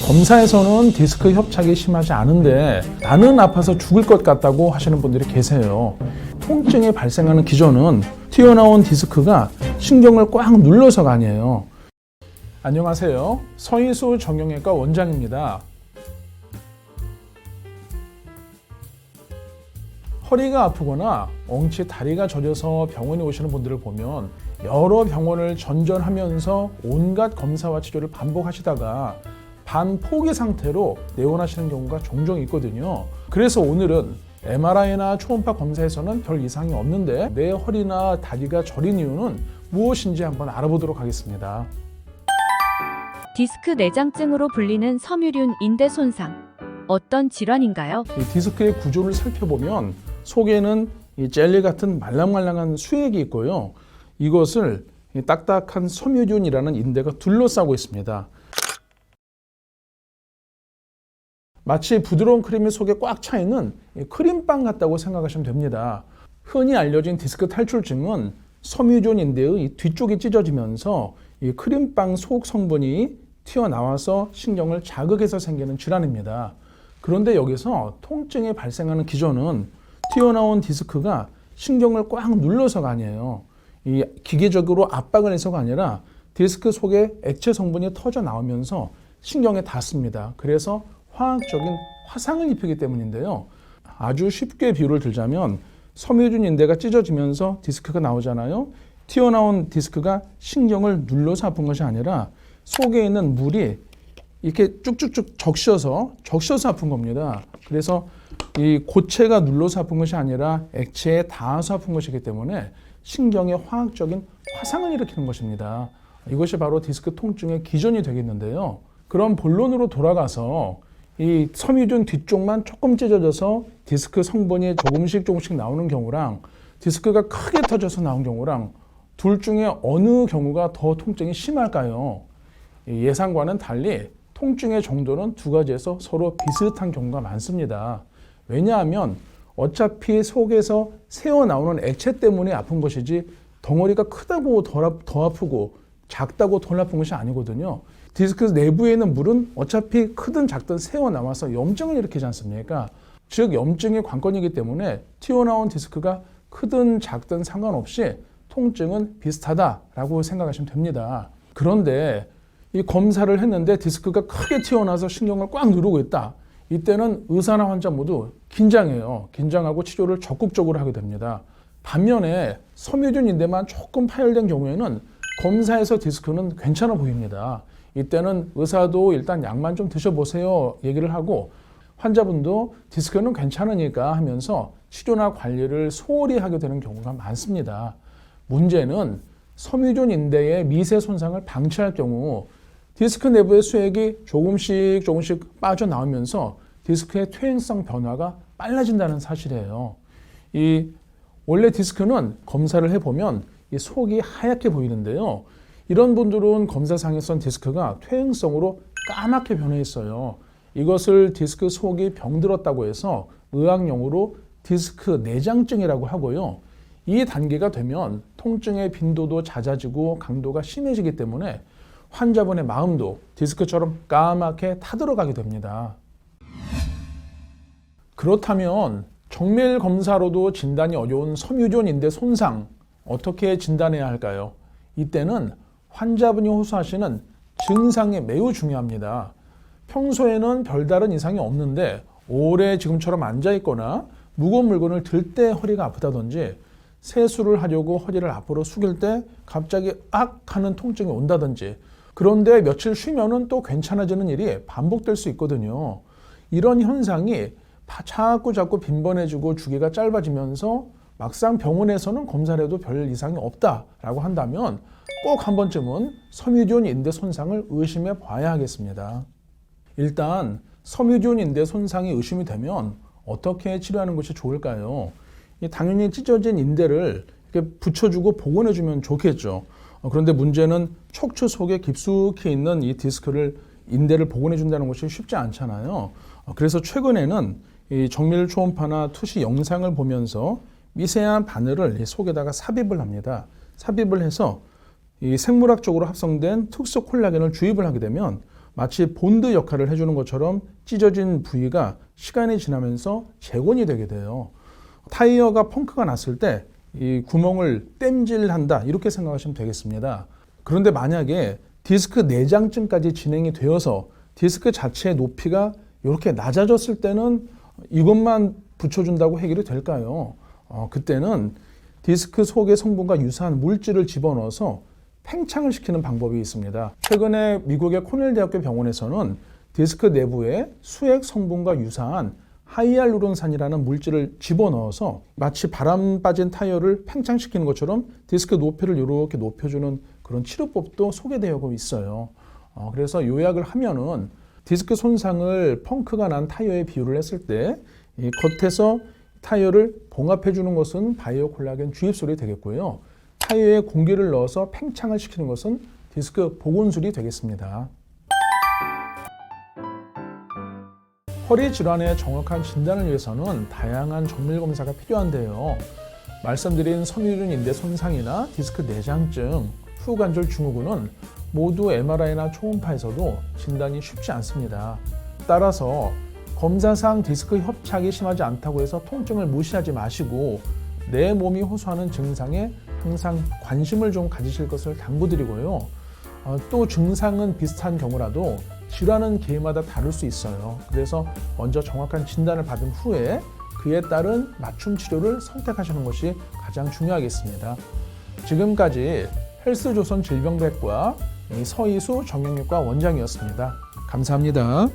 검사에서는 디스크 협착이 심하지 않은데 나는 아파서 죽을 것 같다고 하시는 분들이 계세요. 통증이 발생하는 기전은 튀어나온 디스크가 신경을 꽉 눌러서가 아니에요. 안녕하세요. 서희수 정형외과 원장입니다. 허리가 아프거나 엉치 다리가 저려서 병원에 오시는 분들을 보면 여러 병원을 전전하면서 온갖 검사와 치료를 반복하시다가 반포기 상태로 내원하시는 경우가 종종 있거든요. 그래서 오늘은 MRI나 초음파 검사에서는 별 이상이 없는데 내 허리나 다리가 저린 이유는 무엇인지 한번 알아보도록 하겠습니다. 디스크 내장증으로 불리는 섬유륜 인대 손상. 어떤 질환인가요? 이 디스크의 구조를 살펴보면 속에는 이 젤리 같은 말랑말랑한 수액이 있고요. 이것을 이 딱딱한 섬유륜이라는 인대가 둘러싸고 있습니다. 마치 부드러운 크림이 속에 꽉 차 있는 크림빵 같다고 생각하시면 됩니다. 흔히 알려진 디스크 탈출증은 섬유륜 인대의 뒤쪽이 찢어지면서 이 크림빵 속 성분이 튀어나와서 신경을 자극해서 생기는 질환입니다. 그런데 여기서 통증이 발생하는 기전은 튀어나온 디스크가 신경을 꽉 눌러서가 아니에요. 이 기계적으로 압박을 해서가 아니라 디스크 속에 액체 성분이 터져 나오면서 신경에 닿습니다. 그래서 화학적인 화상을 입히기 때문인데요. 아주 쉽게 비유를 들자면 섬유륜 인대가 찢어지면서 디스크가 나오잖아요. 튀어나온 디스크가 신경을 눌러서 아픈 것이 아니라 속에 있는 물이 이렇게 쭉쭉쭉 적셔서 아픈 겁니다. 그래서 이 고체가 눌러서 아픈 것이 아니라 액체에 닿아서 아픈 것이기 때문에 신경에 화학적인 화상을 일으키는 것입니다. 이것이 바로 디스크 통증의 기전이 되겠는데요. 그럼 본론으로 돌아가서 이 섬유륜 뒤쪽만 조금 찢어져서 디스크 성분이 조금씩 나오는 경우랑 디스크가 크게 터져서 나온 경우랑 둘 중에 어느 경우가 더 통증이 심할까요? 예상과는 달리 통증의 정도는 두 가지에서 서로 비슷한 경우가 많습니다. 왜냐하면 어차피 속에서 새어나오는 액체 때문에 아픈 것이지 덩어리가 크다고 더 아프고 작다고 덜 아픈 것이 아니거든요. 디스크 내부에 있는 물은 어차피 크든 작든 새어나와서 염증을 일으키지 않습니까? 즉 염증이 관건이기 때문에 튀어나온 디스크가 크든 작든 상관없이 통증은 비슷하다라고 생각하시면 됩니다. 그런데 이 검사를 했는데 디스크가 크게 튀어나와서 신경을 꽉 누르고 있다. 이때는 의사나 환자 모두 긴장해요. 긴장하고 치료를 적극적으로 하게 됩니다. 반면에 섬유륜 인대만 조금 파열된 경우에는 검사에서 디스크는 괜찮아 보입니다. 이때는 의사도 일단 약만 좀 드셔보세요 얘기를 하고 환자분도 디스크는 괜찮으니까 하면서 치료나 관리를 소홀히 하게 되는 경우가 많습니다. 문제는 섬유륜 인대의 미세 손상을 방치할 경우 디스크 내부의 수액이 조금씩 빠져나오면서 디스크의 퇴행성 변화가 빨라진다는 사실이에요. 원래 디스크는 검사를 해보면 이 속이 하얗게 보이는데요. 이런 분들은 검사상에선 디스크가 퇴행성으로 까맣게 변해 있어요. 이것을 디스크 속이 병들었다고 해서 의학용어로 디스크 내장증이라고 하고요. 이 단계가 되면 통증의 빈도도 잦아지고 강도가 심해지기 때문에 환자분의 마음도 디스크처럼 까맣게 타들어가게 됩니다. 그렇다면 정밀 검사로도 진단이 어려운 섬유륜 인대 손상 어떻게 진단해야 할까요? 이때는 환자분이 호소하시는 증상이 매우 중요합니다. 평소에는 별다른 이상이 없는데 오래 지금처럼 앉아있거나 무거운 물건을 들 때 허리가 아프다든지 세수를 하려고 허리를 앞으로 숙일 때 갑자기 악 하는 통증이 온다든지 그런데 며칠 쉬면은 또 괜찮아지는 일이 반복될 수 있거든요. 이런 현상이 자꾸 빈번해지고 주기가 짧아지면서 막상 병원에서는 검사를 해도 별 이상이 없다라고 한다면 꼭 한 번쯤은 섬유륜 인대 손상을 의심해 봐야 하겠습니다. 일단 섬유륜 인대 손상이 의심이 되면 어떻게 치료하는 것이 좋을까요? 당연히 찢어진 인대를 이렇게 붙여주고 복원해주면 좋겠죠. 그런데 문제는 척추 속에 깊숙이 있는 이 인대를 복원해준다는 것이 쉽지 않잖아요. 그래서 최근에는 이 정밀 초음파나 투시 영상을 보면서 미세한 바늘을 이 속에다가 삽입을 합니다. 삽입을 해서 이 생물학적으로 합성된 특수 콜라겐을 주입을 하게 되면 마치 본드 역할을 해주는 것처럼 찢어진 부위가 시간이 지나면서 재건이 되게 돼요. 타이어가 펑크가 났을 때 이 구멍을 땜질한다 이렇게 생각하시면 되겠습니다. 그런데 만약에 디스크 내장증까지 진행이 되어서 디스크 자체의 높이가 이렇게 낮아졌을 때는 이것만 붙여준다고 해결이 될까요? 그때는 디스크 속의 성분과 유사한 물질을 집어넣어서 팽창을 시키는 방법이 있습니다. 최근에 미국의 코넬 대학교 병원에서는 디스크 내부에 수액 성분과 유사한 하이알루론산이라는 물질을 집어넣어서 마치 바람 빠진 타이어를 팽창시키는 것처럼 디스크 높이를 이렇게 높여주는 그런 치료법도 소개되고 있어요. 그래서 요약을 하면은 디스크 손상을 펑크가 난 타이어에 비유를 했을 때 이 겉에서 타이어를 봉합해 주는 것은 바이오 콜라겐 주입술이 되겠고요. 타이어에 공기를 넣어서 팽창을 시키는 것은 디스크 복원술이 되겠습니다. 허리 질환의 정확한 진단을 위해서는 다양한 정밀 검사가 필요한데요. 말씀드린 섬유륜 인대 손상이나 디스크 내장증, 후관절 증후군은 모두 MRI나 초음파에서도 진단이 쉽지 않습니다. 따라서 검사상 디스크 협착이 심하지 않다고 해서 통증을 무시하지 마시고 내 몸이 호소하는 증상에 항상 관심을 좀 가지실 것을 당부드리고요. 또 증상은 비슷한 경우라도 질환은 개인마다 다를 수 있어요. 그래서 먼저 정확한 진단을 받은 후에 그에 따른 맞춤 치료를 선택하시는 것이 가장 중요하겠습니다. 지금까지 헬스조선 질병백과 서희수 정형외과 원장이었습니다. 감사합니다.